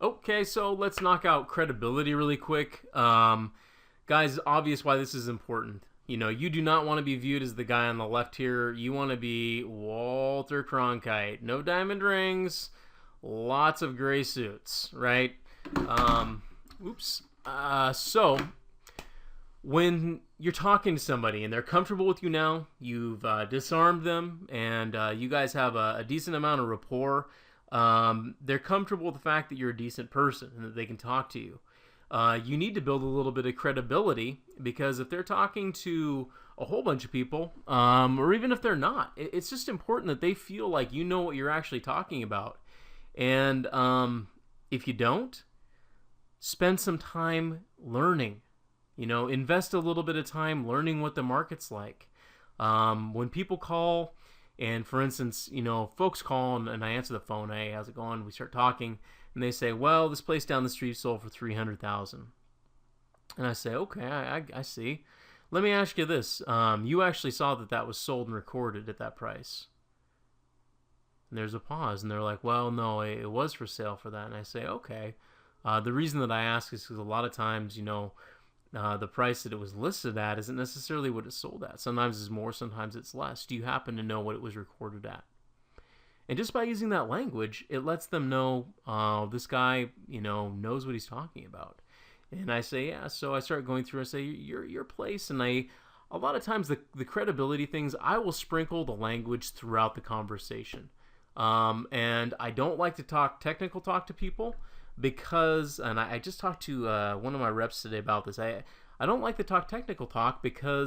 Okay, so let's knock out credibility really quick. Guys, obvious why this is important. You know, you do not want to be viewed as the guy on the left here. You want to be Walter Cronkite. No diamond rings, lots of gray suits, right? Oops. So, when you're talking to somebody and they're comfortable with you now, you've disarmed them, and you guys have a decent amount of rapport. They're comfortable with the fact that you're a decent person and that they can talk to you. You need to build a little bit of credibility, because if they're talking to a whole bunch of people, or even if they're not, it's just important that they feel like you know what you're actually talking about. And if you don't, spend some time learning. You know, invest a little bit of time learning what the market's like. When people call, and for instance, you know, folks call and I answer the phone, hey, how's it going? We start talking, and they say, well, this place down the street sold for $300,000. And I say, okay, I see. Let me ask you this. You actually saw that was sold and recorded at that price. And there's a pause, and they're like, well, no, it was for sale for that. And I say, okay. The reason that I ask is because a lot of times, you know, the price that it was listed at isn't necessarily what it sold at. Sometimes it's more, sometimes it's less. Do you happen to know what it was recorded at? And just by using that language, it lets them know this guy, you know, knows what he's talking about. And I say, yeah. So I start going through and say, your place. And a lot of times the credibility things, I will sprinkle the language throughout the conversation. And I don't like to talk technical talk to people, because, and I just talked to one of my reps today about this. I don't like to talk technical talk because